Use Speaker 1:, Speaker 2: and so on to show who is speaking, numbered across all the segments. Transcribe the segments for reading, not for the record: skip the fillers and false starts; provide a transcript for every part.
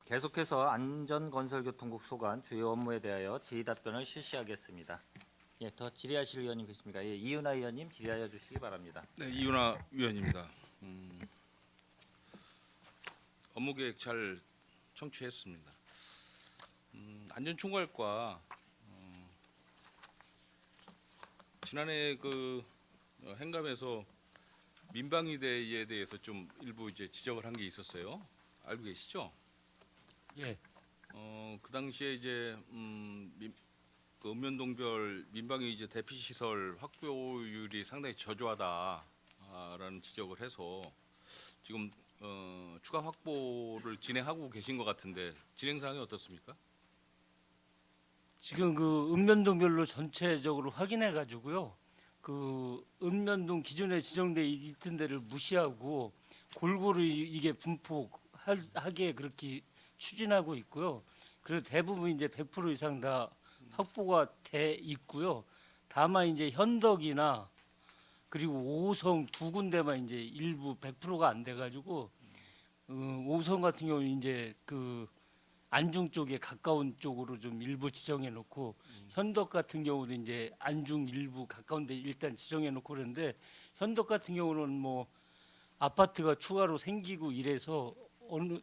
Speaker 1: 계속해서 안전건설교통국 소관 주요 업무에 대하여 질의 답변을 실시하겠습니다. 예, 더 질의하실 의원님 계십니까? 예, 이은하 의원님 질의하여 주시기 바랍니다.
Speaker 2: 네, 이윤아 위원입니다. 업무 계획 잘 청취했습니다. 안전총괄과 지난해 그 행감에서 민방위대에 대해서 좀 일부 이제 지적을 한 게 있었어요. 알고 계시죠?
Speaker 3: 예,
Speaker 2: 그 당시에 이제 그 읍면동별 민방위 이제 대피 시설 확보율이 상당히 저조하다라는 지적을 해서 지금 추가 확보를 진행하고 계신 것 같은데 진행 사항이 어떻습니까?
Speaker 3: 지금 그 읍면동별로 전체적으로 확인해 가지고요. 그 읍면동 기존에 지정돼 있던 데를 무시하고 골고루 이게 분포하게 그렇게 추진하고 있고요. 그래서 대부분 이제 100% 이상 다 확보가 돼 있고요. 다만 이제 현덕이나 그리고 오성 두 군데만 이제 일부 100%가 안 돼 가지고 오성 같은 경우는 이제 그 안중 쪽에 가까운 쪽으로 좀 일부 지정해 놓고 현덕 같은 경우는 이제 안중 일부 가까운 데 일단 지정해 놓고 그러는데 현덕 같은 경우는 뭐 아파트가 추가로 생기고 이래서 어느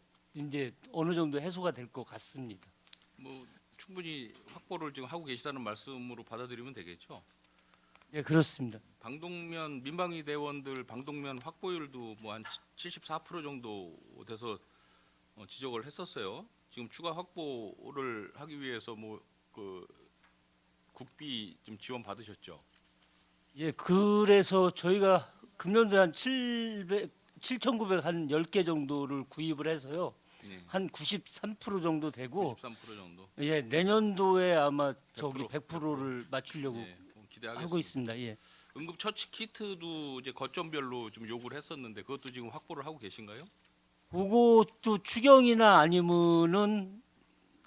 Speaker 3: 정도 해소가 될 것 같습니다.
Speaker 2: 뭐 충분히 확보를 지금 하고 계시다는 말씀으로 받아들이면 되겠죠.
Speaker 3: 예, 그렇습니다.
Speaker 2: 방독면 민방위 대원들 방독면 확보율도 뭐 한 74% 정도 돼서 지적을 했었어요. 지금 추가 확보를 하기 위해서 뭐 그 국비 좀 지원 받으셨죠?
Speaker 3: 예, 그래서 저희가 금년도에 한 7,900 한 10개 정도를 구입을 해서요.
Speaker 2: 네,
Speaker 3: 한 93% 정도 되고
Speaker 2: 93% 정도.
Speaker 3: 예, 내년도에 아마 저기
Speaker 2: 100%,
Speaker 3: 100%를 맞추려고
Speaker 2: 예, 기대하겠습니다.
Speaker 3: 하고 있습니다. 예.
Speaker 2: 응급 처치 키트도 이제 거점별로 좀 요구를 했었는데 그것도 지금 확보를 하고 계신가요?
Speaker 3: 그것도 추경이나 아니면은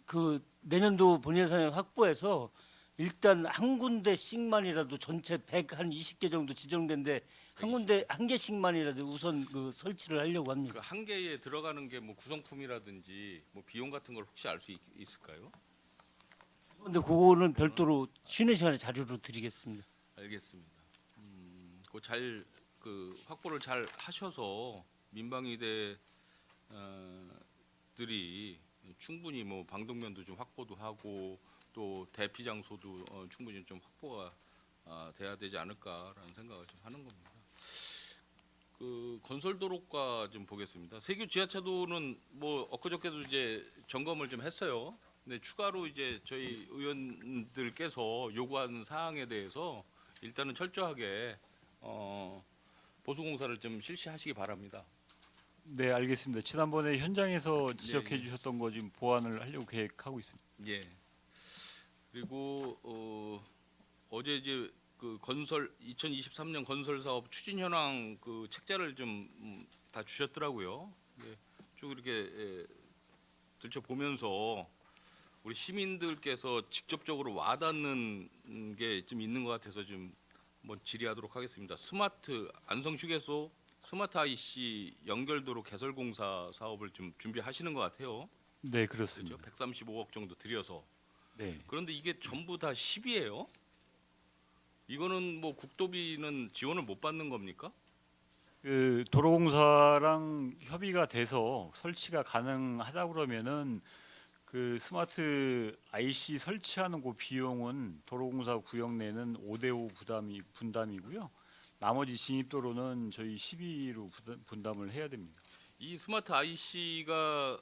Speaker 3: 그 내년도 본예산에 확보해서 일단 한 군데씩만이라도 전체 100 한 20개 정도 지정된데 한 군데 한 개씩만이라도 우선 그 설치를 하려고 합니다.
Speaker 2: 그 한 개에 들어가는 게 뭐 구성품이라든지 뭐 비용 같은 걸 혹시 알 수 있을까요?
Speaker 3: 근데 그거는 별도로 쉬는 시간에 자료로 드리겠습니다.
Speaker 2: 알겠습니다. 그잘 그 확보를 잘 하셔서 민방위대 들이 충분히 뭐 방독면도 좀 확보도 하고 또 대피 장소도 충분히 좀 확보가 돼야 되지 않을까라는 생각을 좀 하는 겁니다. 그 건설도로과 좀 보겠습니다. 세규 지하차도는 뭐 엊그저께도 이제 점검을 좀 했어요. 근데 추가로 이제 저희 의원들께서 요구하는 사항에 대해서 일단은 철저하게 보수 공사를 좀 실시하시기 바랍니다.
Speaker 4: 네, 알겠습니다. 지난번에 현장에서 지적해
Speaker 2: 예.
Speaker 4: 주셨던 거 지금 보완을 하려고 계획하고 있습니다.
Speaker 2: 예. 그리고 어제 이제 그 건설 2023년 건설 사업 추진 현황 그 책자를 좀 다 주셨더라고요. 예, 쭉 이렇게 들춰 보면서 우리 시민들께서 직접적으로 와닿는 게 좀 있는 것 같아서 좀 한번 질의하도록 하겠습니다. 스마트 안성 휴게소 스마트 IC 연결도로 개설 공사 사업을 좀 준비하시는 것 같아요.
Speaker 4: 네,
Speaker 2: 그렇죠?
Speaker 4: 그렇습니다.
Speaker 2: 135억 정도 들여서.
Speaker 4: 네.
Speaker 2: 그런데 이게 전부 다 10이에요? 이거는 뭐 국도비는 지원을 못 받는 겁니까?
Speaker 4: 그 도로공사랑 협의가 돼서 설치가 가능하다 그러면은 그 스마트 IC 설치하는 그 비용은 도로공사 구역 내는 5대5 분담이고요. 나머지 진입도로는 저희 12로 분담을 해야 됩니다.
Speaker 2: 이 스마트 IC가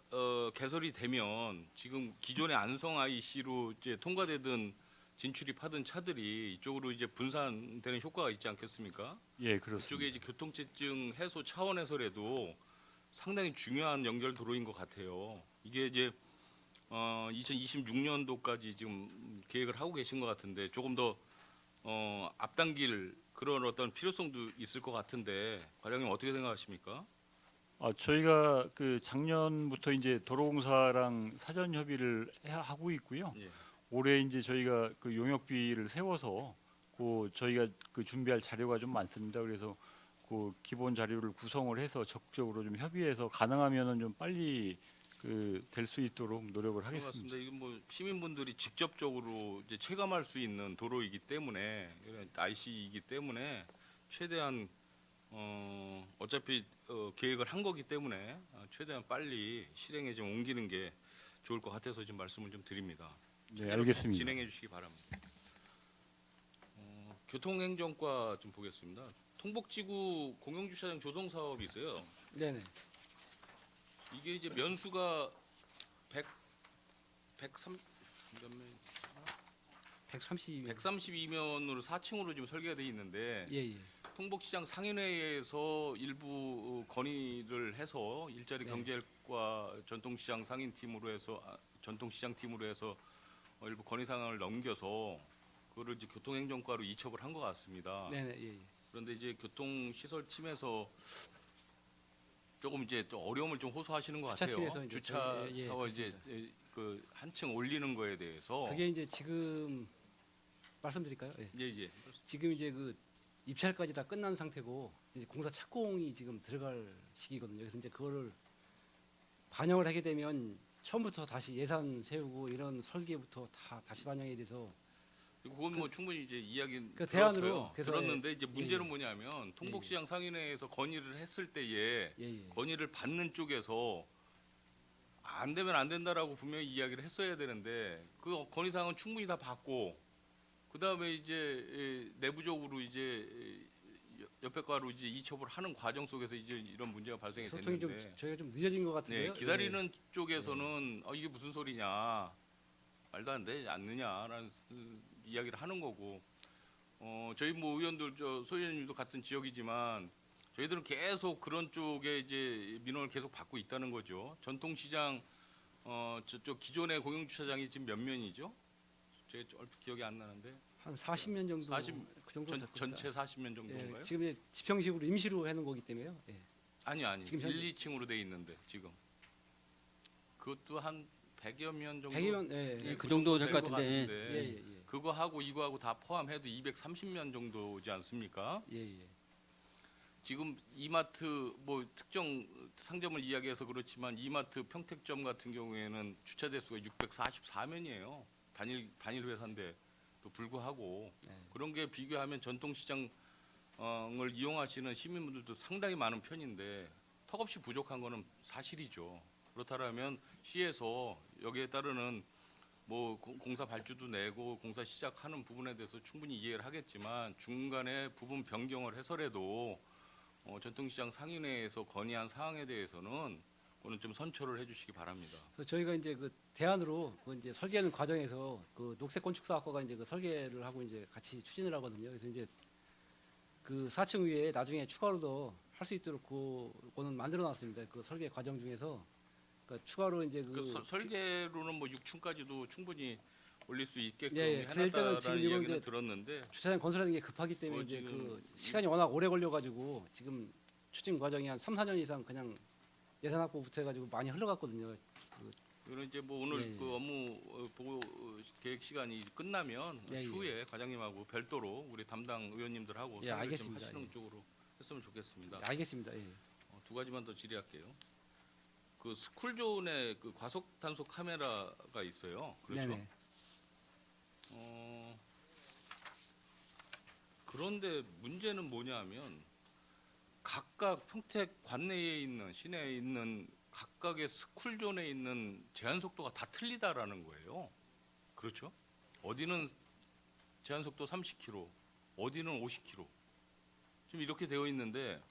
Speaker 2: 개설이 되면 지금 기존의 안성 IC로 이제 통과되던 진출입하던 차들이 이쪽으로 이제 분산되는 효과가 있지 않겠습니까?
Speaker 4: 예,
Speaker 2: 이쪽에
Speaker 4: 그렇습니다.
Speaker 2: 이제 교통체증 해소 차원에서라도 상당히 중요한 연결 도로인 것 같아요. 이게 이제 2026년도까지 지금 계획을 하고 계신 것 같은데 조금 더 앞당길 그런 어떤 필요성도 있을 것 같은데 과장님 어떻게 생각하십니까?
Speaker 4: 저희가 그 작년부터 이제 도로공사랑 사전 협의를 하고 있고요.
Speaker 2: 예.
Speaker 4: 올해 이제 저희가 그 용역비를 세워서 그 저희가 그 준비할 자료가 좀 많습니다. 그래서 그 기본 자료를 구성을 해서 적극적으로 좀 협의해서 가능하면은 좀 빨리 될 수 있도록 노력을 하겠습니다.
Speaker 2: 맞습니다. 이건 뭐 시민분들이 직접적으로 이제 체감할 수 있는 도로이기 때문에 이런 IC이기 때문에 최대한 어차피 계획을 한 거기 때문에 최대한 빨리 실행에 좀 옮기는 게 좋을 것 같아서 지금 말씀을 좀 드립니다.
Speaker 4: 네, 알겠습니다.
Speaker 2: 진행해 주시기 바랍니다. 교통행정과 좀 보겠습니다. 통복지구 공영주차장 조성 사업이 있어요.
Speaker 5: 네네.
Speaker 2: 이게 이제 면수가 103 몇 면?
Speaker 5: 132명.
Speaker 2: 132면으로 4층으로 지금 설계가 돼 있는데
Speaker 5: 예예.
Speaker 2: 통복시장 상인회에서 일부 건의를 해서 일자리
Speaker 5: 네.
Speaker 2: 경제과 전통시장 상인팀으로 해서 전통시장 팀으로 해서 일부 건의 사항을 넘겨서 그거를 이제 교통행정과로 이첩을 한 것 같습니다.
Speaker 5: 네네. 예예.
Speaker 2: 그런데 이제 교통시설팀에서 조금 이제 또 어려움을 좀 호소하시는 것 같아요.
Speaker 5: 주차팀에서 이제
Speaker 2: 주차
Speaker 5: 예, 예,
Speaker 2: 타워 이제 그 한층 올리는 거에 대해서
Speaker 5: 그게 이제 지금 말씀드릴까요? 예.
Speaker 2: 예.
Speaker 5: 지금 이제 그 입찰까지 다 끝난 상태고 이제 공사 착공이 지금 들어갈 시기거든요. 그래서 이제 그거를 반영을 하게 되면 처음부터 다시 예산 세우고 이런 설계부터 다 다시 반영해야 돼서
Speaker 2: 그건 뭐 충분히 이제 이야기
Speaker 5: 그
Speaker 2: 들었어요.
Speaker 5: 대안으로 그래서
Speaker 2: 들었는데 이제 문제는
Speaker 5: 예.
Speaker 2: 뭐냐면 통복시장 상인회에서 건의를 했을 때에
Speaker 5: 예예.
Speaker 2: 건의를 받는 쪽에서 안 되면 안 된다라고 분명히 이야기를 했어야 되는데 그 건의 사항은 충분히 다 받고 그 다음에 이제 내부적으로 이제 옆에 과로 이제 이첩을 하는 과정 속에서 이제 이런 문제가 발생이
Speaker 5: 소통이 좀
Speaker 2: 됐는데
Speaker 5: 저희가 좀 늦어진 것 같은데요.
Speaker 2: 네, 기다리는 쪽에서는 이게 무슨 소리냐 말도 안 되지 않느냐라는 이야기를 하는 거고 저희 뭐 의원들 소 의원님도 같은 지역이지만 저희들은 계속 그런 쪽에 이제 민원을 계속 받고 있다는 거죠. 전통시장 저쪽 기존의 공영주차장이 지금 몇 면이죠? 제가 얼핏 기억이 안 나는데
Speaker 5: 한 40년 정도
Speaker 2: 40
Speaker 5: 그 정도
Speaker 2: 전체 40면 정도인가요?
Speaker 5: 예, 지금 이제 지평식으로 임시로 해놓은 거기 때문에요. 예.
Speaker 2: 아니
Speaker 5: 지금
Speaker 2: 1, 2층으로 돼 있는데 지금 그것도 한 100여 면 정도
Speaker 5: 100이면 예.
Speaker 2: 예,
Speaker 6: 그 정도 될 것
Speaker 2: 것
Speaker 6: 같은데,
Speaker 5: 예예예.
Speaker 2: 그거 하고 이거 하고 다 포함해도 230면 정도지 않습니까?
Speaker 5: 예예.
Speaker 2: 지금 이마트 뭐 특정 상점을 이야기해서 그렇지만 이마트 평택점 같은 경우에는 주차 대수가 644면이에요. 단일 회사인데 또 불구하고
Speaker 5: 네.
Speaker 2: 그런 게 비교하면 전통시장을 이용하시는 시민분들도 상당히 많은 편인데 턱없이 부족한 거는 사실이죠. 그렇다면 시에서 여기에 따르는 뭐 공사 발주도 내고 공사 시작하는 부분에 대해서 충분히 이해를 하겠지만 중간에 부분 변경을 해서라도 전통시장 상인회에서 건의한 사항에 대해서는 그거는 좀 선처를 해주시기 바랍니다.
Speaker 5: 그래서 저희가 이제 그 대안으로 그 이제 설계하는 과정에서 그 녹색건축사학과가 이제 그 설계를 하고 이제 같이 추진을 하거든요. 그래서 이제 그 4층 위에 나중에 추가로도 할 수 있도록 그거는 만들어놨습니다. 그 설계 과정 중에서 그러니까 추가로 이제
Speaker 2: 그
Speaker 5: 그
Speaker 2: 설계로는 뭐 6층까지도 충분히 올릴 수 있게끔
Speaker 5: 예, 예. 그래서 일단은 지금
Speaker 2: 해놨다라는
Speaker 5: 이건
Speaker 2: 이야기는
Speaker 5: 이제
Speaker 2: 들었는데
Speaker 5: 주차장 건설하는 게 급하기 때문에 이제
Speaker 2: 지금
Speaker 5: 그 시간이 워낙 오래 걸려가지고 지금 추진 과정이 한 3, 4년 이상 그냥 예산 확보부터 해가지고 많이 흘러갔거든요.
Speaker 2: 이거는 이제 뭐 오늘
Speaker 5: 예, 예.
Speaker 2: 그 업무 보고 계획 시간이 끝나면
Speaker 5: 예, 예.
Speaker 2: 추후에 과장님하고 별도로 우리 담당 의원님들하고
Speaker 5: 예,
Speaker 2: 상의를 좀
Speaker 5: 알겠습니다.
Speaker 2: 하시는
Speaker 5: 예.
Speaker 2: 쪽으로 했으면 좋겠습니다.
Speaker 5: 알겠습니다. 예.
Speaker 2: 두 가지만 더 질의할게요. 그 스쿨존에 그 과속 단속 카메라가 있어요. 그렇죠?
Speaker 5: 네네.
Speaker 2: 그런데 문제는 뭐냐면 각각 평택 관내에 있는 시내에 있는 각각의 스쿨존에 있는 제한 속도가 다 틀리다라는 거예요. 그렇죠? 어디는 제한 속도 30km, 어디는 50km. 지금 이렇게 되어 있는데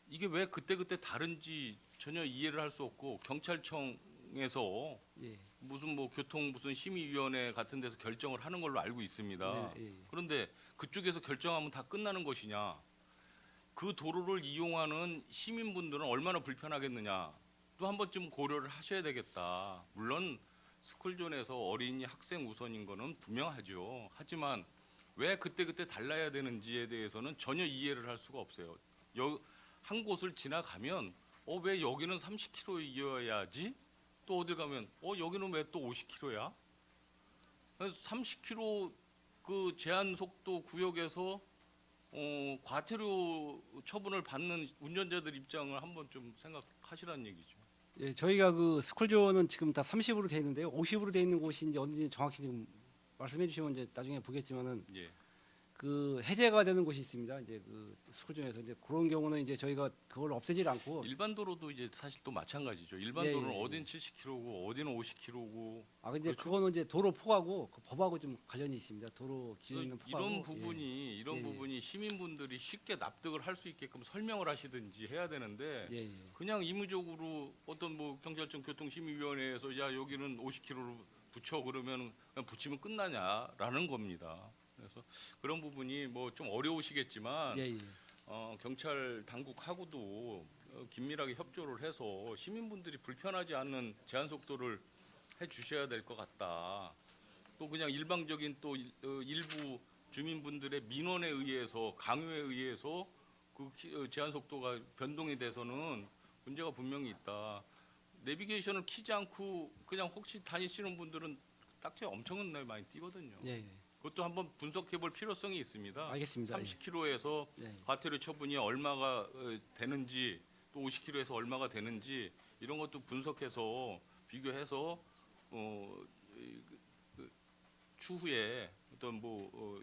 Speaker 2: 이게 왜 그때그때 다른지 전혀 이해를 할 수 없고 경찰청에서
Speaker 5: 예.
Speaker 2: 무슨 뭐 교통 무슨 심의위원회 같은 데서 결정을 하는 걸로 알고 있습니다.
Speaker 5: 네, 예, 예.
Speaker 2: 그런데 그쪽에서 결정하면 다 끝나는 것이냐? 그 도로를 이용하는 시민분들은 얼마나 불편하겠느냐? 또 한 번쯤 고려를 하셔야 되겠다. 물론 스쿨존에서 어린이 학생 우선인 거는 분명하죠. 하지만 왜 그때그때 달라야 되는지에 대해서는 전혀 이해를 할 수가 없어요. 한 곳을 지나가면 왜 여기는 30km여야지? 또 어디 가면 여기는 왜 또 50km야? 그래서 30km 그 제한 속도 구역에서 과태료 처분을 받는 운전자들 입장을 한번 좀 생각하시라는 얘기죠.
Speaker 5: 예, 저희가 그 스쿨존은 지금 다 30으로 돼 있는데요. 50으로 돼 있는 곳이 이제 어딘지 정확히 좀 말씀해 주시면 이제 나중에 보겠지만은
Speaker 2: 예.
Speaker 5: 그 해제가 되는 곳이 있습니다. 이제 그 스쿨존에서 이제 그런 경우는 이제 저희가 그걸 없애질 않고
Speaker 2: 일반 도로도 이제 사실 또 마찬가지죠. 일반
Speaker 5: 예,
Speaker 2: 도로는
Speaker 5: 예, 예.
Speaker 2: 어딘 70km고 어디는 50km고
Speaker 5: 근데
Speaker 2: 그렇죠.
Speaker 5: 그거는 이제 도로 폭하고 그 법하고 좀 관련이 있습니다. 도로 기준 있는 폭하고
Speaker 2: 이런 부분이 이런
Speaker 5: 예, 예.
Speaker 2: 부분이 시민분들이 쉽게 납득을 할 수 있게끔 설명을 하시든지 해야 되는데
Speaker 5: 예, 예.
Speaker 2: 그냥 의무적으로 어떤 뭐 경찰청 교통심의위원회에서 야 여기는 50km로 붙여 그러면 그냥 붙이면 끝나냐라는 겁니다. 그래서 그런 부분이 뭐 좀 어려우시겠지만
Speaker 5: 예, 예.
Speaker 2: 경찰 당국하고도 긴밀하게 협조를 해서 시민분들이 불편하지 않는 제한 속도를 해 주셔야 될 것 같다. 또 그냥 일방적인 또 일부 주민분들의 민원에 의해서 강요에 의해서 그 제한 속도가 변동이 돼서는 문제가 분명히 있다. 내비게이션을 키지 않고 그냥 혹시 다니시는 분들은 딱지 엄청나게 많이 띄거든요.
Speaker 5: 예, 예.
Speaker 2: 그것도 한번 분석해 볼 필요성이 있습니다.
Speaker 5: 알겠습니다.
Speaker 2: 30km에서
Speaker 5: 예.
Speaker 2: 과태료 처분이 얼마가 되는지 또 50km에서 얼마가 되는지 이런 것도 분석해서 비교해서 추후에 어떤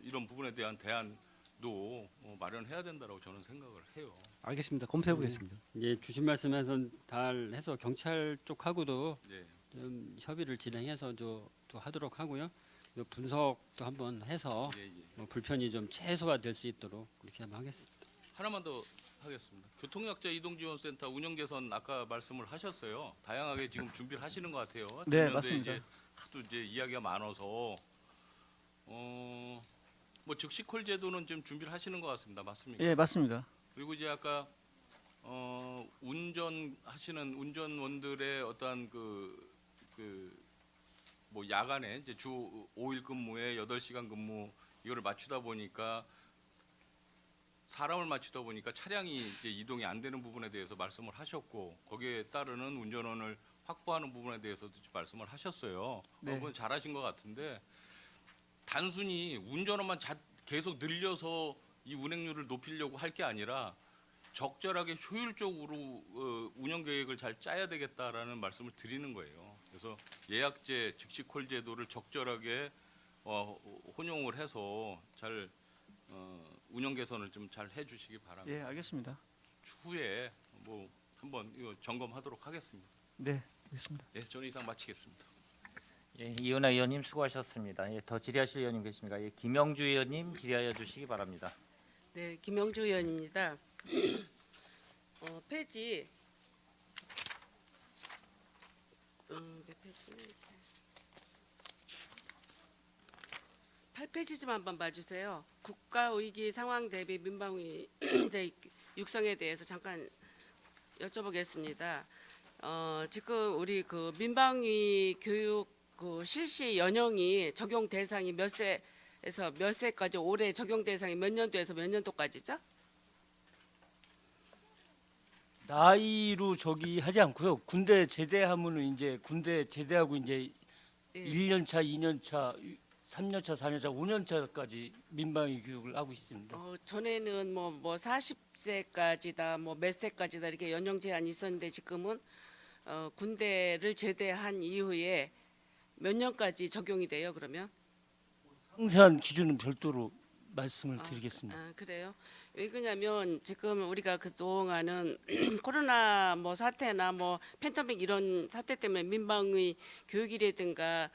Speaker 2: 이런 부분에 대한 대안도 마련해야 된다고 저는 생각을 해요.
Speaker 5: 알겠습니다. 검토해 보겠습니다.
Speaker 6: 이제 주신 말씀에서 잘 해서 경찰 쪽하고도
Speaker 2: 네.
Speaker 6: 좀 협의를 진행해서 또 하도록 하고요. 또 분석도 한번 해서
Speaker 2: 예, 예.
Speaker 6: 불편이 좀 최소화될 수 있도록 그렇게 한번 하겠습니다.
Speaker 2: 하나만 더 하겠습니다. 교통약자 이동지원센터 운영 개선 아까 말씀을 하셨어요. 다양하게 지금 준비를 하시는 것 같아요.
Speaker 7: 네,
Speaker 2: 작년도에
Speaker 7: 맞습니다.
Speaker 2: 이제 하도 이제 이야기가 많아서 뭐 즉시 콜 제도는 지금 준비를 하시는 것 같습니다. 맞습니까?
Speaker 7: 예, 맞습니다.
Speaker 2: 그리고 이제 아까 운전하시는 운전원들의 어떠한 뭐 야간에 이제 주 5일 근무에 8시간 근무 이거를 맞추다 보니까 사람을 맞추다 보니까 차량이 이제 이동이 안 되는 부분에 대해서 말씀을 하셨고 거기에 따르는 운전원을 확보하는 부분에 대해서도 말씀을 하셨어요.
Speaker 7: 네.
Speaker 2: 그건 잘하신 것 같은데 단순히 운전원만 계속 늘려서 이 운행률을 높이려고 할 게 아니라 적절하게 효율적으로 운영 계획을 잘 짜야 되겠다라는 말씀을 드리는 거예요. 그래서 예약제, 즉시콜 제도를 적절하게 혼용을 해서 잘 운영 개선을 좀 잘 해주시기 바랍니다.
Speaker 7: 예, 알겠습니다.
Speaker 2: 추후에 뭐 한번 이거 점검하도록 하겠습니다.
Speaker 7: 네, 알겠습니다.
Speaker 2: 예, 저는 이상 마치겠습니다.
Speaker 1: 예, 이은하 의원님 수고하셨습니다. 예, 더 질의하실 의원님 계십니까? 예, 김영주 의원님 질의하여 주시기 바랍니다.
Speaker 8: 네, 김영주 의원입니다. 페이지 몇 페이지는 8페이지 좀 한번 봐주세요. 국가 위기 상황 대비 민방위 육성에 대해서 잠깐 여쭤보겠습니다. 지금 우리 그 민방위 교육 그 실시 연령이 적용 대상이 몇 세에서 몇 세까지 올해 적용 대상이 몇 년도에서 몇 년도까지죠?
Speaker 3: 나이로 저기 하지 않고요. 군대 제대하면은 이제 군대 제대하고 이제
Speaker 8: 예.
Speaker 3: 1년 차, 2년 차, 3년 차, 4년 차, 5년 차까지 민방위 교육을 하고 있습니다.
Speaker 8: 전에는 뭐 40세까지다 뭐 몇 세까지다 이렇게 연령 제한이 있었는데 지금은 군대를 제대한 이후에 몇 년까지 적용이 돼요? 그러면?
Speaker 3: 상세한 기준은 별도로 말씀을 드리겠습니다.
Speaker 8: 그래요? 왜 그러냐면 지금 우리가 그 동안은 코로나 뭐 사태나 뭐 팬데믹 이런 사태 때문에 민방위 교육이라든가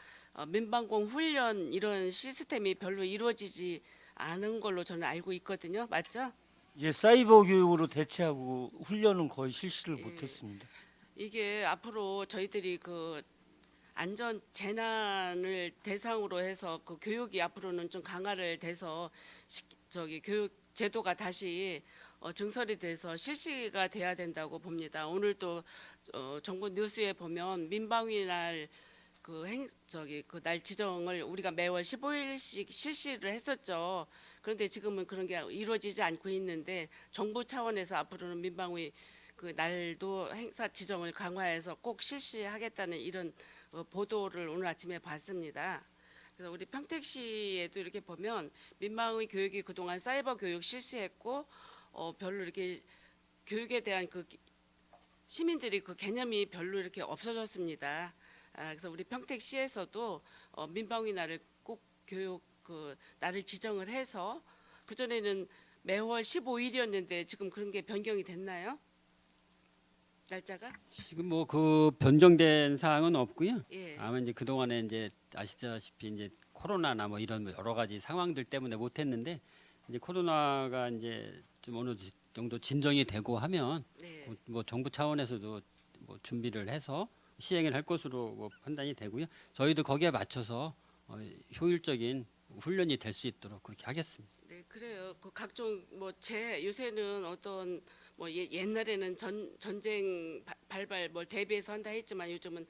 Speaker 8: 민방공 훈련 이런 시스템이 별로 이루어지지 않은 걸로 저는 알고 있거든요. 맞죠?
Speaker 3: 예, 사이버 교육으로 대체하고 훈련은 거의 실시를
Speaker 8: 예.
Speaker 3: 못했습니다.
Speaker 8: 이게 앞으로 저희들이 그 안전 재난을 대상으로 해서 그 교육이 앞으로는 좀 강화를 돼서 저기 교육 제도가 다시 증설이 돼서 실시가 돼야 된다고 봅니다. 오늘 또 정부 뉴스에 보면 민방위 날 그 날 지정을 우리가 매월 15일씩 실시를 했었죠. 그런데 지금은 그런 게 이루어지지 않고 있는데 정부 차원에서 앞으로는 민방위 그 날도 행사 지정을 강화해서 꼭 실시하겠다는 이런 보도를 오늘 아침에 봤습니다. 그래서 우리 평택시에도 이렇게 보면 민방위 교육이 그동안 사이버 교육 실시했고 별로 이렇게 교육에 대한 그 시민들이 그 개념이 별로 이렇게 없어졌습니다. 그래서 우리 평택시에서도 민방위 날을 꼭 교육 그 날을 지정을 해서 그 전에는 매월 15일이었는데 지금 그런 게 변경이 됐나요? 날짜가?
Speaker 6: 지금 뭐 그 변경된 사항은 없고요.
Speaker 8: 예.
Speaker 6: 아마 이제 그 동안에 이제 아시다시피 이제 코로나나 뭐 이런 여러 가지 상황들 때문에 못했는데 이제 코로나가 이제 좀 어느 정도 진정이 되고 하면
Speaker 8: 네.
Speaker 6: 뭐 정부 차원에서도 뭐 준비를 해서 시행을 할 것으로 뭐 판단이 되고요. 저희도 거기에 맞춰서 효율적인 훈련이 될 수 있도록 그렇게 하겠습니다.
Speaker 8: 네, 그래요. 그 각종 뭐 요새는 어떤 뭐 옛날에는 전쟁 발발 뭘 대비해서 한다 했지만 요즘은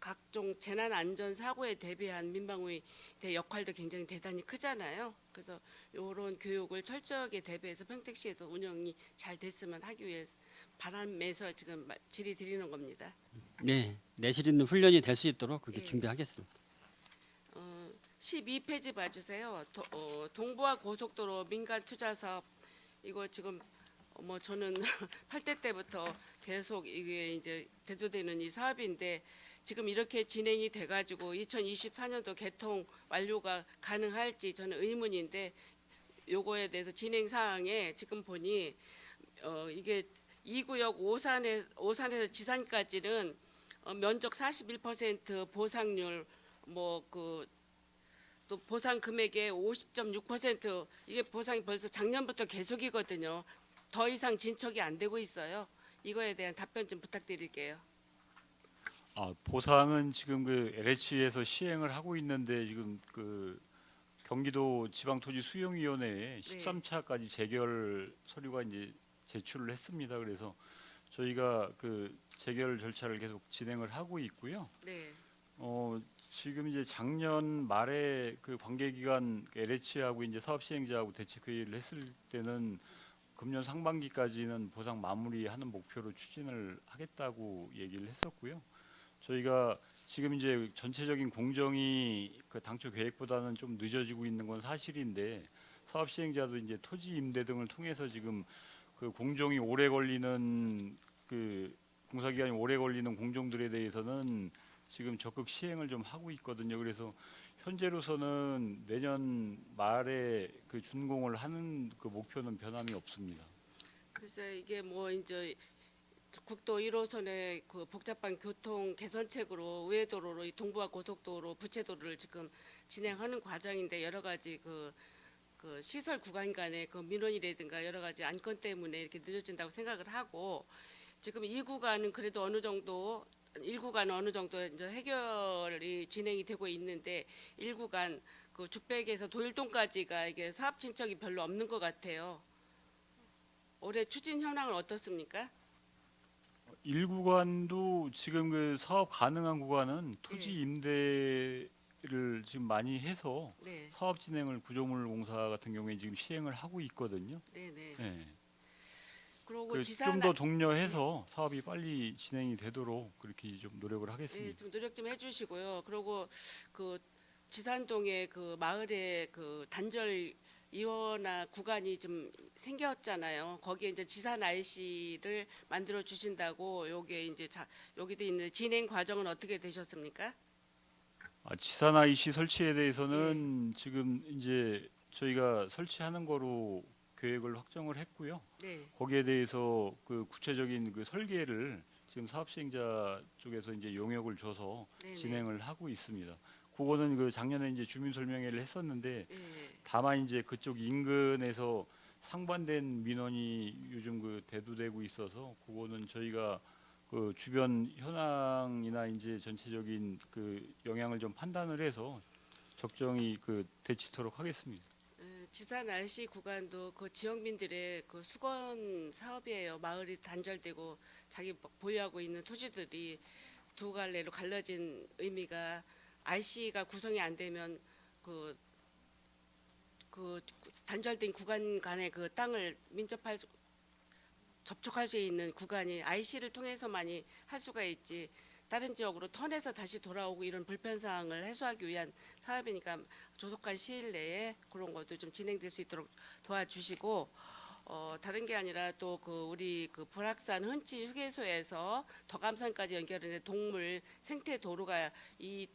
Speaker 8: 각종 재난 안전 사고에 대비한 민방위 대 역할도 굉장히 대단히 크잖아요. 그래서 이런 교육을 철저하게 대비해서 평택시에도 운영이 잘 됐으면 하기 위해서 바람에서 지금 질의 드리는 겁니다.
Speaker 6: 네, 내실 있는 훈련이 될 수 있도록 그렇게
Speaker 8: 예.
Speaker 6: 준비하겠습니다.
Speaker 8: 12페이지 봐주세요. 동부와 고속도로 민간 투자 사업 이거 지금 뭐 저는 8대 때부터 계속 이게 이제 대두되는 이 사업인데 지금 이렇게 진행이 돼가지고 2024년도 개통 완료가 가능할지 저는 의문인데 요거에 대해서 진행 사항에 지금 보니 이게 2구역 오산에서 지산까지는 면적 41% 보상률 또 보상 금액의 50.6% 이게 보상이 벌써 작년부터 계속이거든요. 더 이상 진척이 안 되고 있어요. 이거에 대한 답변 좀 부탁드릴게요.
Speaker 4: 보상은 지금 그 LH에서 시행을 하고 있는데 지금 그 경기도 지방토지수용위원회에 13차까지 재결 서류가 이제 제출을 했습니다. 그래서 저희가 그 재결 절차를 계속 진행을 하고 있고요.
Speaker 8: 네.
Speaker 4: 지금 이제 작년 말에 그 관계기관 LH하고 이제 사업 시행자하고 대책회의를 했을 때는 금년 상반기까지는 보상 마무리하는 목표로 추진을 하겠다고 얘기를 했었고요. 저희가 지금 이제 전체적인 공정이 그 당초 계획보다는 좀 늦어지고 있는 건 사실인데 사업 시행자도 이제 토지 임대 등을 통해서 지금 그 공정이 오래 걸리는 그 공사 기간이 오래 걸리는 공정들에 대해서는 지금 적극 시행을 좀 하고 있거든요. 그래서 현재로서는 내년 말에 그 준공을 하는 그 목표는 변함이 없습니다.
Speaker 8: 그래서 이게 뭐 이제 국도 1호선의 그 복잡한 교통 개선책으로 우회도로로 이 동부와 고속도로 부채도로를 지금 진행하는 과정인데 여러 가지 그 시설 구간 간의 그 민원이라든가 여러 가지 안건 때문에 이렇게 늦어진다고 생각을 하고 지금 이 구간은 그래도 어느 정도 1구간은 어느 정도 이제 해결이 진행이 되고 있는데 1구간 그 죽백에서 도일동까지가 이게 사업 진척이 별로 없는 것 같아요. 올해 추진 현황은 어떻습니까?
Speaker 4: 1구간도 지금 그 사업 가능한 구간은 토지
Speaker 8: 예.
Speaker 4: 임대를 지금 많이 해서
Speaker 8: 네,
Speaker 4: 사업 진행을 구조물 공사 같은 경우에 지금 시행을 하고 있거든요.
Speaker 8: 네, 네.
Speaker 4: 네.
Speaker 8: 그리고
Speaker 4: 좀 더 독려해서 사업이 빨리 진행이 되도록 그렇게 좀 노력을
Speaker 8: 예,
Speaker 4: 하겠습니다.
Speaker 8: 좀 노력 좀 해주시고요. 그리고 그 지산동의 그 마을에 그 단절 이원화 구간이 좀 생겼잖아요. 거기에 이제 지산 IC를 만들어 주신다고 요게 이제 여기도 있는 진행 과정은 어떻게 되셨습니까?
Speaker 4: 지산 IC 설치에 대해서는 지금 이제 저희가 설치하는 거로 계획을 확정을 했고요.
Speaker 8: 네,
Speaker 4: 거기에 대해서 그 구체적인 그 설계를 지금 사업 시행자 쪽에서 이제 용역을 줘서
Speaker 8: 네,
Speaker 4: 진행을 하고 있습니다. 그거는 그 작년에 이제 주민 설명회를 했었는데
Speaker 8: 네.
Speaker 4: 다만 이제 그쪽 인근에서 상반된 민원이 요즘 그 대두되고 있어서 그거는 저희가 그 주변 현황이나 이제 전체적인 그 영향을 좀 판단을 해서 적정히 그 대치토록 하겠습니다.
Speaker 8: 지산 RC 구간도 그 지역민들의 그 수건 사업이에요. 마을이 단절되고 자기 보유하고 있는 토지들이 두 갈래로 갈라진 의미가 RC가 구성이 안 되면 그 단절된 구간 간의 그 땅을 접촉할 수 있는 구간이 IC를 통해서만이 할 수가 있지 다른 지역으로 턴해서 다시 돌아오고 이런 불편 사항을 해소하기 위한 사업이니까 조속한 시일 내에 그런 것도 좀 진행될 수 있도록 도와주시고 다른 게 아니라 또 그 우리 그 불악산 흔치 휴게소에서 덕암산까지 연결하는 동물 생태 도로가 이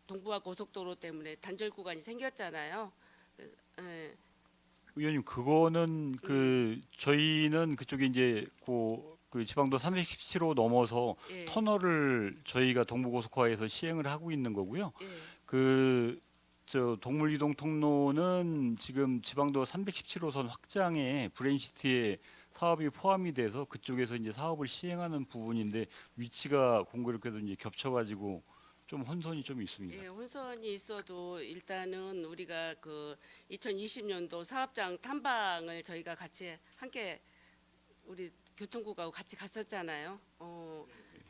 Speaker 8: 동부화 고속도로 때문에 단절 구간이 생겼잖아요. 예,
Speaker 4: 의원님 그거는 그 저희는 그쪽에 이제 그 지방도 317호 넘어서
Speaker 8: 예,
Speaker 4: 터널을 저희가 동부고속화에서 시행을 하고 있는 거고요.
Speaker 8: 예,
Speaker 4: 그 저 동물이동 통로는 지금 지방도 317호선 확장에 브레인시티에 사업이 포함이 돼서 그쪽에서 이제 사업을 시행하는 부분인데 위치가 공교롭게도 이제 겹쳐가지고 좀 혼선이 좀 있습니다.
Speaker 8: 예, 혼선이 있어도 일단은 우리가 그 2020년도 사업장 탐방을 저희가 같이 함께 우리 교통국하고 같이 갔었잖아요.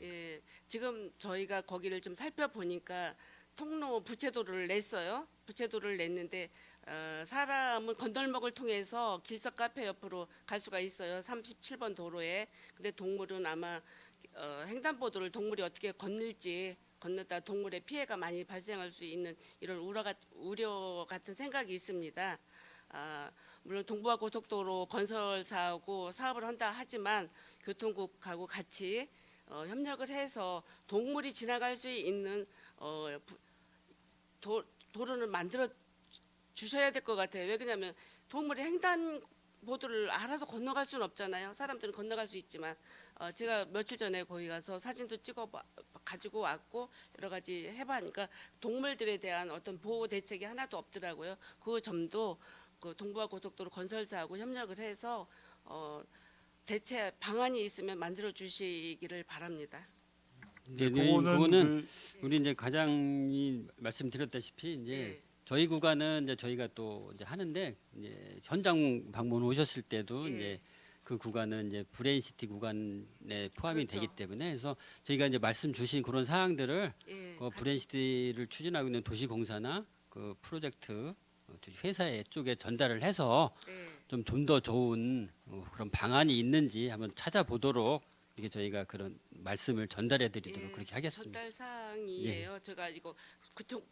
Speaker 8: 예, 지금 저희가 거기를 좀 살펴보니까 통로 부채도를 냈어요. 부채도를 냈는데 사람은 건널목을 통해서 길석 카페 옆으로 갈 수가 있어요. 37번 도로에. 근데 동물은 아마 횡단보도를 동물이 어떻게 건널지 건너다 동물의 피해가 많이 발생할 수 있는 이런 우려 같은 생각이 있습니다. 물론 동부화 고속도로 건설사하고 사업을 한다 하지만 교통국하고 같이 협력을 해서 동물이 지나갈 수 있는 도로를 만들어 주셔야 될 것 같아요. 왜 그러냐면 동물이 횡단보도를 알아서 건너갈 수는 없잖아요. 사람들은 건너갈 수 있지만 제가 며칠 전에 거기 가서 사진도 찍어 가지고 왔고 여러 가지 해봐니까 동물들에 대한 어떤 보호 대책이 하나도 없더라고요. 그 점도 그 동부화 고속도로 건설사하고 협력을 해서 대체 방안이 있으면 만들어 주시기를 바랍니다.
Speaker 6: 네,
Speaker 4: 그거는
Speaker 6: 그거는 우리 이제 과장이 말씀드렸다시피 이제
Speaker 8: 예.
Speaker 6: 저희 구간은 이제 저희가 또 이제 하는데 이제 현장 방문 오셨을 때도
Speaker 8: 예.
Speaker 6: 이제 그 구간은 이제 브레인시티 구간에 포함이
Speaker 8: 그렇죠.
Speaker 6: 되기 때문에 그래서 저희가 이제 말씀 주신 그런 사항들을
Speaker 8: 예,
Speaker 6: 그
Speaker 8: 같이-
Speaker 6: 브레인시티를 추진하고 있는 도시공사나 그 프로젝트 회사의 쪽에 전달을 해서
Speaker 8: 예.
Speaker 6: 좀 더 좋은 그런 방안이 있는지 한번 찾아보도록 이렇게 저희가 그런 말씀을 전달해드리도록
Speaker 8: 예,
Speaker 6: 그렇게 하겠습니다.
Speaker 8: 전달 사항이에요. 제가 이거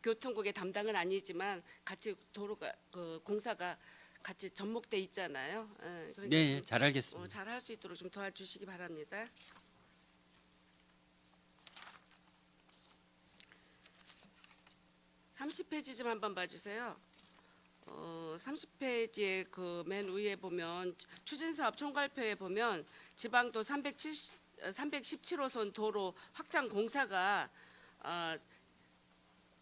Speaker 8: 교통국의 담당은 아니지만 같이 도로가 그 공사가 같이 접목돼 있잖아요. 예, 그러니까
Speaker 6: 네,
Speaker 8: 좀,
Speaker 6: 잘 알겠습니다.
Speaker 8: 잘할 수 있도록 좀 도와주시기 바랍니다. (30페이지) 좀 한번 봐주세요. 30페이지에 그 맨 위에 보면 추진사업 총괄표에 보면 지방도 317호선 도로 확장 공사가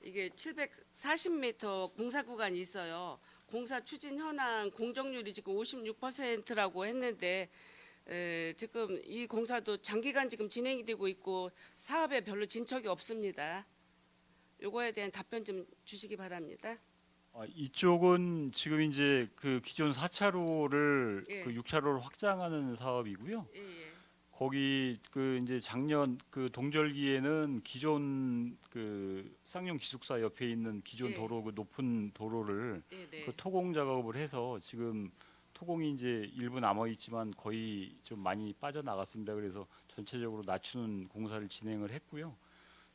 Speaker 8: 이게 740m 공사 구간이 있어요. 공사 추진 현황 공정률이 지금 56%라고 했는데 지금 이 공사도 장기간 지금 진행이 되고 있고 사업에 별로 진척이 없습니다. 요거에 대한 답변 좀 주시기 바랍니다.
Speaker 4: 이쪽은 지금 이제 그 기존 4차로를
Speaker 8: 예.
Speaker 4: 그 6차로로 확장하는 사업이고요.
Speaker 8: 예, 예.
Speaker 4: 거기 그 이제 작년 그 동절기에는 기존 그 쌍용 기숙사 옆에 있는 기존
Speaker 8: 예.
Speaker 4: 도로 그 높은 도로를
Speaker 8: 네, 네.
Speaker 4: 그 토공 작업을 해서 지금 토공이 이제 일부 남아 있지만 거의 좀 많이 빠져나갔습니다. 그래서 전체적으로 낮추는 공사를 진행을 했고요.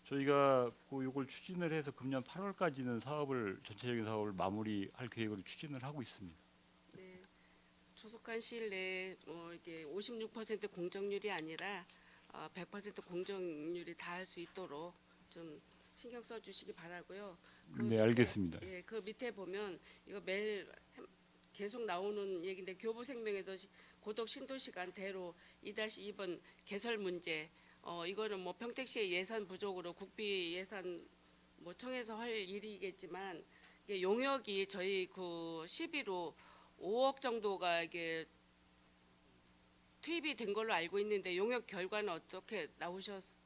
Speaker 4: 저희가 이걸 추진을 해서 금년 8월까지는 전체적인 사업을 마무리할 계획으로 추진을 하고 있습니다.
Speaker 8: 네, 조속한 시일 내에 이게 56% 공정률이 아니라 100% 공정률이 닿을 수 있도록 좀 신경 써 주시기 바라고요. 그
Speaker 4: 네,
Speaker 8: 밑에,
Speaker 4: 알겠습니다.
Speaker 8: 예, 그 밑에 보면 이거 매일 계속 나오는 얘기인데 교부생명에도 고독 신도시간 대로 2-2번 개설 문제. 이거는 뭐 평택시의 예산 부족으로 국비 예산 뭐 청해서 할 일이겠지만 이게 용역이 저희 그 11호 5억 정도가 이게 투입이 된 걸로 알고 있는데 용역 결과는 어떻게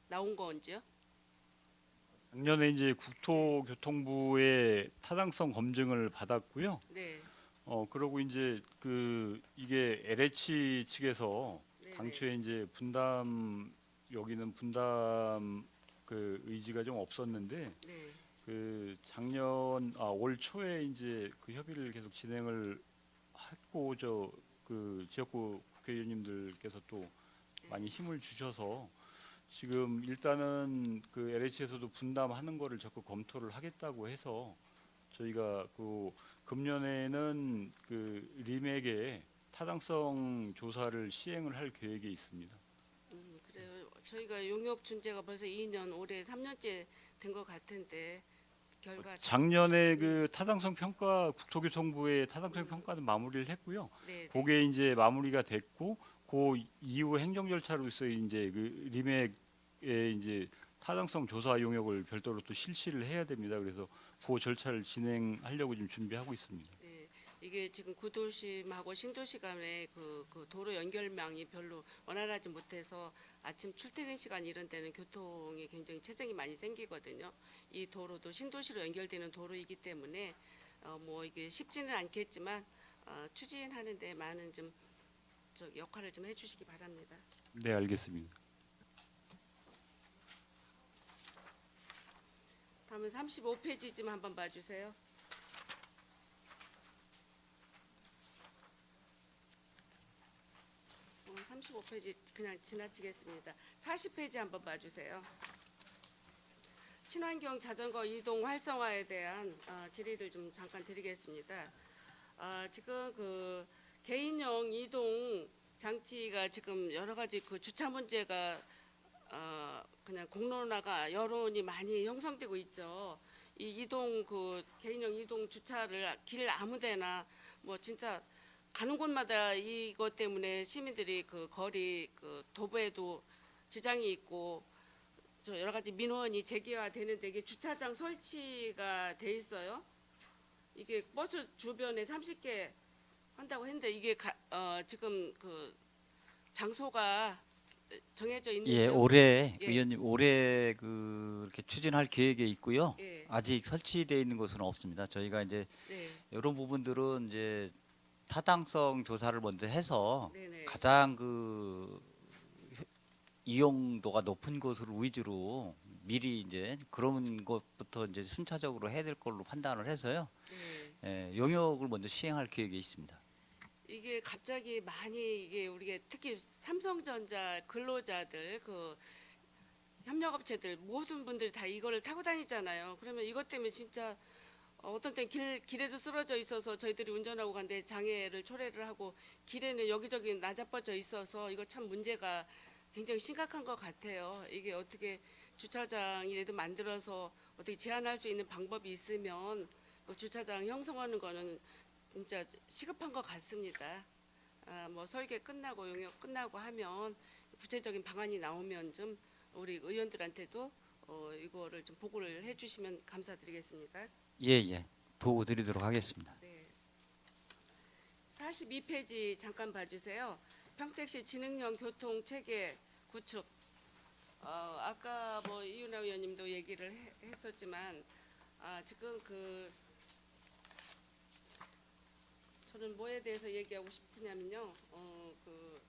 Speaker 8: 나온 건지요?
Speaker 4: 작년에 이제 국토교통부의 타당성 검증을 받았고요.
Speaker 8: 네.
Speaker 4: 그러고 이제 이게 LH 측에서
Speaker 8: 네,
Speaker 4: 당초에 이제 여기는 분담 그 의지가 좀 없었는데
Speaker 8: 네.
Speaker 4: 그 올 초에 이제 그 협의를 계속 진행을 했고 그 지역구 국회의원님들께서 또 많이 힘을 주셔서 지금 일단은 그 LH에서도 분담하는 거를 적극 검토를 하겠다고 해서 저희가 그 금년에는 그 림에게 타당성 조사를 시행을 할 계획에 있습니다.
Speaker 8: 그래요. 저희가 용역 준재가 벌써 2년, 올해 3년째 된 것 같은데 결과
Speaker 4: 작년에 그 타당성 평가 국토교통부의 타당성 평가는 마무리를 했고요.
Speaker 8: 네, 네.
Speaker 4: 그게 이제 마무리가 됐고 그 이후 행정 절차로서 이제 그 리맥에 이제 타당성 조사 용역을 별도로 또 실시를 해야 됩니다. 그래서 그 절차를 진행하려고 지금 준비하고 있습니다.
Speaker 8: 네, 이게 지금 구도심하고 신도시 간의 그 도로 연결망이 별로 원활하지 못해서 아침 출퇴근 시간 이런 때는 교통에 굉장히 체증이 많이 생기거든요. 이 도로도 신도시로 연결되는 도로이기 때문에 뭐 이게 쉽지는 않겠지만 추진하는데 많은 좀 역할을 좀 해주시기 바랍니다.
Speaker 4: 네, 알겠습니다.
Speaker 8: 다음은 35페이지 좀 한번 봐주세요. 35페이지 그냥 지나치겠습니다. 40페이지 한번 봐주세요. 친환경 자전거 이동 활성화에 대한 질의를 좀 잠깐 드리겠습니다. 지금 그 개인용 이동 장치가 지금 여러 가지 그 주차 문제가 그냥 공론화가 여론이 많이 형성되고 있죠. 이 이동 그 개인용 이동 주차를 길 아무데나 뭐 진짜 가는 곳마다 이것 때문에 시민들이 그 거리 그 도보에도 지장이 있고 저 여러 가지 민원이 제기화되는데 이게 주차장 설치가 돼 있어요. 이게 버스 주변에 30개 한다고 했는데 이게 지금 그 장소가 정해져 있는지
Speaker 7: 예, 올해
Speaker 8: 예.
Speaker 7: 의원님 올해 그렇게 추진할 계획에 있고요.
Speaker 8: 예.
Speaker 7: 아직 설치되어 있는 곳은 없습니다. 저희가 이제
Speaker 8: 네.
Speaker 7: 이런 부분들은 이제 타당성 조사를 먼저 해서
Speaker 8: 네네.
Speaker 7: 가장 그 이용도가 높은 곳을 위주로 미리 이제 그런 것부터 이제 순차적으로 해야 될 걸로 판단을 해서요.
Speaker 8: 네.
Speaker 7: 예, 용역을 먼저 시행할 계획에 있습니다.
Speaker 8: 이게 갑자기 많이 이게 우리가 특히 삼성전자 근로자들 그 협력업체들 모든 분들이 다 이거를 타고 다니잖아요. 그러면 이것 때문에 진짜 어떤 땐 길에도 쓰러져 있어서 저희들이 운전하고 간데 장애를 초래를 하고 길에는 여기저기 나자빠져 있어서 이거 참 문제가 굉장히 심각한 것 같아요. 이게 어떻게 주차장이라도 만들어서 어떻게 제한할 수 있는 방법이 있으면 그 주차장 형성하는 거는 진짜 시급한 것 같습니다. 뭐 설계 끝나고 용역 끝나고 하면 구체적인 방안이 나오면 좀 우리 의원들한테도 이거를 좀 보고를 해주시면 감사드리겠습니다.
Speaker 7: 예, 예. 보고 드리도록 하겠습니다.
Speaker 8: 네. 42페이지 잠깐 봐주세요. 평택시 지능형 교통 체계 구축. 아까 뭐 이윤아 의원님도 얘기를 했었지만 지금 그 저는 뭐에 대해서 얘기하고 싶으냐면요. 그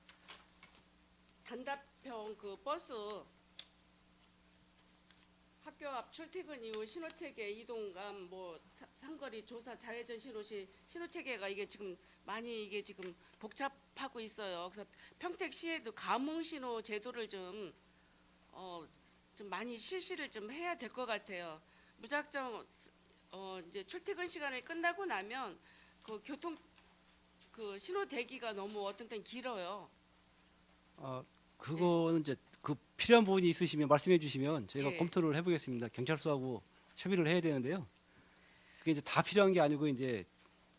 Speaker 8: 단답형 그 버스 학교 앞 출퇴근 이후 신호체계 이동감 뭐 상거리 조사 자회전 신호체계가 이게 지금 많이 이게 지금 복잡하고 있어요. 그래서 평택시에도 감응 신호 제도를 좀 많이 실시를 좀 해야 될 것 같아요. 무작정 이제 출퇴근 시간을 끝나고 나면 그 교통 그 신호 대기가 너무 어떤 땐 길어요.
Speaker 5: 그거는 이제 그 필요한 부분이 있으시면 말씀해 주시면 저희가
Speaker 8: 예.
Speaker 5: 검토를 해보겠습니다. 경찰서하고 협의를 해야 되는데요. 그게 이제 다 필요한 게 아니고 이제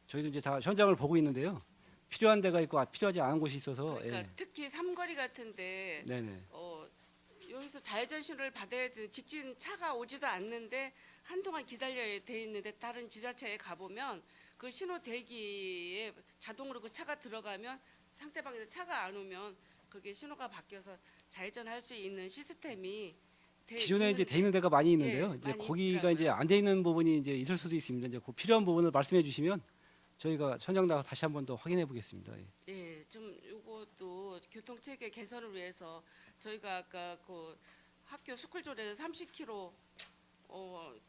Speaker 5: 저희도 이제 다 현장을 보고 있는데요. 필요한 데가 있고 필요하지 않은 곳이 있어서
Speaker 8: 그러니까
Speaker 5: 예.
Speaker 8: 특히 삼거리 같은데
Speaker 5: 네네.
Speaker 8: 여기서 자회전 신호를 받아야 되는 직진 차가 오지도 않는데 한동안 기다려야 돼 있는데 다른 지자체에 가보면 그 신호 대기에 자동으로 그 차가 들어가면 상대방에서 차가 안 오면 그게 신호가 바뀌어서 좌회전할 수 있는 시스템이
Speaker 5: 기존에 이제 돼 있는 데가 많이 있는데요.
Speaker 8: 예,
Speaker 5: 이제
Speaker 8: 많이
Speaker 5: 거기가
Speaker 8: 있더라고요.
Speaker 5: 이제 안 돼 있는 부분이 이제 있을 수도 있습니다. 이제 그 필요한 부분을 말씀해 주시면 저희가 현장 나가 다시 한번 더 확인해 보겠습니다. 예.
Speaker 8: 예, 좀 이것도 교통 체계 개선을 위해서 저희가 아까 그 학교 스쿨존에서 30km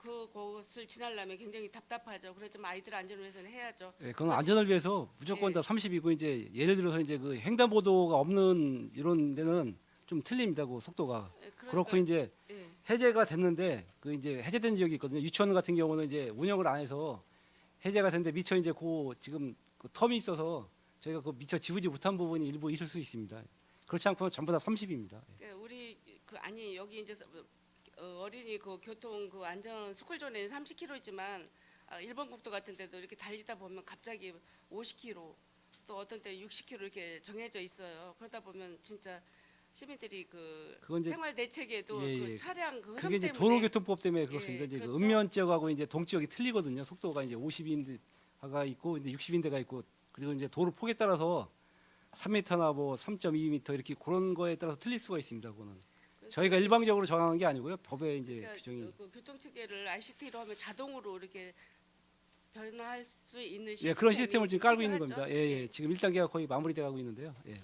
Speaker 8: 그곳을 지나려면 굉장히 답답하죠. 그렇지만 아이들 안전을 위해서는 해야죠.
Speaker 5: 예, 그건 안전을 위해서 무조건
Speaker 8: 예.
Speaker 5: 다 30이고 이제 예를 들어서 이제 그 횡단보도가 없는 이런 데는 좀 틀립니다. 그 속도가.
Speaker 8: 예,
Speaker 5: 그렇고 이제
Speaker 8: 예,
Speaker 5: 해제가 됐는데 그 이제 해제된 지역이 있거든요. 유치원 같은 경우는 이제 운영을 안 해서 해제가 됐는데 미처 이제 그 지금 그 텀이 있어서 저희가 그 미처 지우지 못한 부분이 일부 있을 수 있습니다. 그렇지 않고는 전부 다 30입니다.
Speaker 8: 그러니까 우리 아니 여기 이제 어린이 그 교통 그 안전 스쿨존에는 30km이지만 일본 국도 같은 데도 이렇게 달리다 보면 갑자기 50km 또 어떤 때 60km 이렇게 정해져 있어요. 그러다 보면 진짜 시민들이
Speaker 5: 그건 이제
Speaker 8: 생활 대책에도
Speaker 5: 예,
Speaker 8: 그
Speaker 5: 예.
Speaker 8: 차량 그 흐름
Speaker 5: 그게 이제
Speaker 8: 때문에
Speaker 5: 도로교통법 때문에 그렇습니다.
Speaker 8: 예,
Speaker 5: 이제 그
Speaker 8: 그렇죠.
Speaker 5: 읍면 지역하고 이제 동 지역이 틀리거든요. 속도가 이제 50인대가 있고 이제 60인대가 있고 그리고 이제 도로 폭에 따라서 3m나 뭐 3.2m 이렇게 그런 거에 따라서 틀릴 수가 있습니다. 그거는 저희가 일방적으로 정하는 게 아니고요. 법에 이제
Speaker 8: 그러니까
Speaker 5: 규정이.
Speaker 8: 그 교통 체계를 ICT로 하면 자동으로 이렇게 변화할 수 있는
Speaker 5: 예, 그런
Speaker 8: 시스템이
Speaker 5: 시스템을 지금 깔고 있는
Speaker 8: 필요하죠.
Speaker 5: 겁니다. 예, 예. 지금 1단계가 거의 마무리돼 가고 있는데요. 예.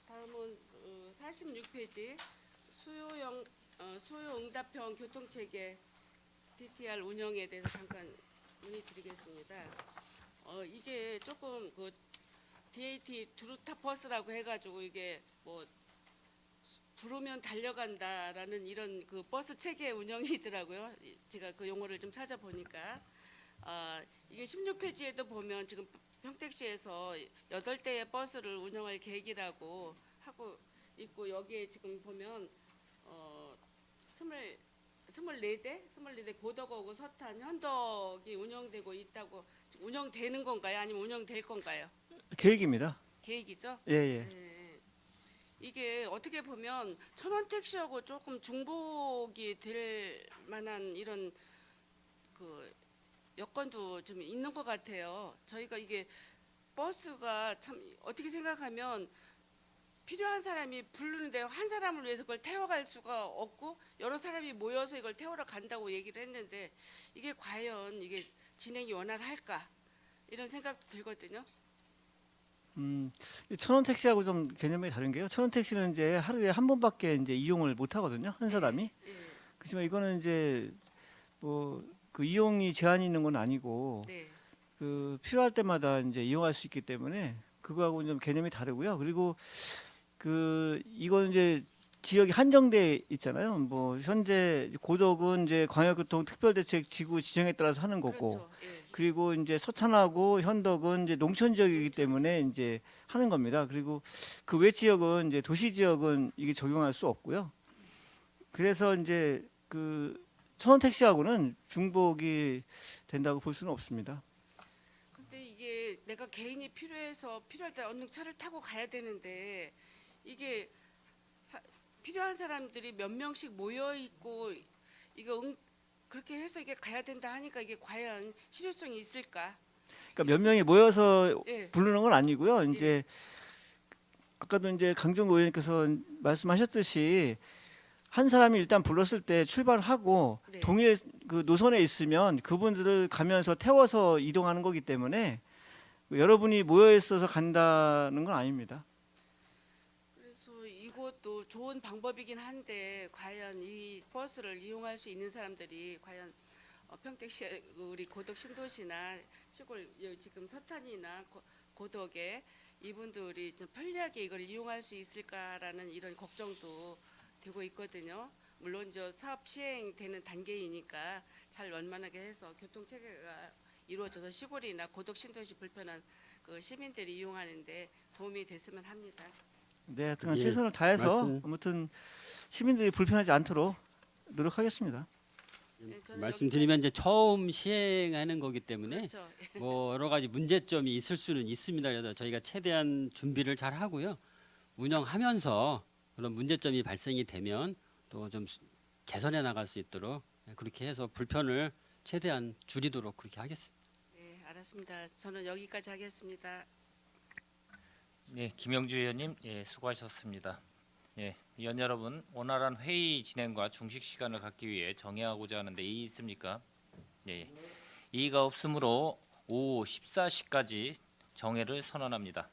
Speaker 8: 다음은 46페이지 수요 응답형 교통체계 DTR 운영에 대해서 잠깐 문의드리겠습니다. 이게 조금 그 DAT 두루타버스라고 해가지고 이게 뭐 부르면 달려간다라는 이런 그 버스 체계 운영이더라고요. 제가 그 용어를 좀 찾아보니까 이게 16페이지에도 보면 지금 평택시에서 8대의 버스를 운영할 계획이라고 하고 있고 여기에 지금 보면 24대 고덕하고 서탄, 현덕이 운영되고 있다고 지금 운영되는 건가요? 아니면 운영될 건가요?
Speaker 9: 계획입니다.
Speaker 8: 계획이죠?
Speaker 9: 예, 예.
Speaker 8: 네. 이게 어떻게 보면 천원택시하고 조금 중복이 될 만한 이런 그 여건도 좀 있는 것 같아요. 저희가 이게 버스가 참 어떻게 생각하면 필요한 사람이 부르는데 한 사람을 위해서 그걸 태워갈 수가 없고 여러 사람이 모여서 이걸 태우러 간다고 얘기를 했는데 이게 과연 이게 진행이 원활할까 이런 생각도 들거든요.
Speaker 9: 이 천원 택시하고 좀 개념이 다른 게요. 천원 택시는 이제 하루에 한 번밖에 이제 이용을 못 하거든요. 한 사람이.
Speaker 8: 네,
Speaker 9: 그렇지만 이거는 이제 뭐 그 이용이 제한이 있는 건 아니고
Speaker 8: 네,
Speaker 9: 그 필요할 때마다 이제 이용할 수 있기 때문에 그거하고는 좀 개념이 다르고요. 그리고 그 이건 이제 지역이 한정돼 있잖아요. 뭐 현재 고덕은 이제 광역교통특별대책지구 지정에 따라서 하는 거고,
Speaker 8: 그렇죠. 예.
Speaker 9: 그리고 이제 서탄하고 현덕은 이제 농촌 지역이기 때문에 이제 하는 겁니다. 그리고 그 외 지역은 이제 도시 지역은 이게 적용할 수 없고요. 그래서 이제 그 천원 택시하고는 중복이 된다고 볼 수는 없습니다.
Speaker 8: 근데 이게 내가 개인이 필요할 때 얼른 차를 타고 가야 되는데 이게 필요한 사람들이 몇 명씩 모여 있고 이거 그렇게 해서 이게 가야 된다 하니까 이게 과연 실효성이 있을까?
Speaker 9: 그러니까 몇 명이 모여서
Speaker 8: 예.
Speaker 9: 부르는 건 아니고요. 이제 아까도 이제 강정구 의원님께서 말씀하셨듯이 한 사람이 일단 불렀을 때 출발하고
Speaker 8: 네.
Speaker 9: 동일 그 노선에 있으면 그분들을 가면서 태워서 이동하는 거기 때문에 여러분이 모여 있어서 간다는 건 아닙니다.
Speaker 8: 그래서 이것도 좋은 방법이긴 한데 과연 이 버스를 이용할 수 있는 사람들이 과연 평택시 우리 고덕 신도시나 시골 지금 서탄이나 고덕에 이분들이 좀 편리하게 이걸 이용할 수 있을까라는 이런 걱정도 되고 있거든요. 물론 저 사업 시행되는 단계이니까 잘 원만하게 해서 교통 체계가 이루어져서 시골이나 고덕 신도시 불편한 그 시민들이 이용하는데 도움이 됐으면 합니다.
Speaker 9: 네, 하여튼
Speaker 6: 예,
Speaker 9: 최선을 다해서
Speaker 6: 말씀-
Speaker 9: 아무튼 시민들이 불편하지 않도록 노력하겠습니다.
Speaker 8: 네, 저는
Speaker 6: 말씀드리면 이제 처음 시행하는 거기 때문에
Speaker 8: 그렇죠.
Speaker 6: 뭐 여러 가지 문제점이 있을 수는 있습니다. 그래서 저희가 최대한 준비를 잘 하고요. 운영하면서 그런 문제점이 발생이 되면 또 좀 개선해 나갈 수 있도록 그렇게 해서 불편을 최대한 줄이도록 그렇게 하겠습니다.
Speaker 8: 네, 알았습니다. 저는 여기까지 하겠습니다.
Speaker 1: 네, 김영주 의원님, 예, 수고하셨습니다. 예, 위원 여러분, 원활한 회의 진행과 중식 시간을 갖기 위해 정해하고자 하는데 이의 있습니까? 예, 이의가 없으므로 오후 14시까지 정회를 선언합니다.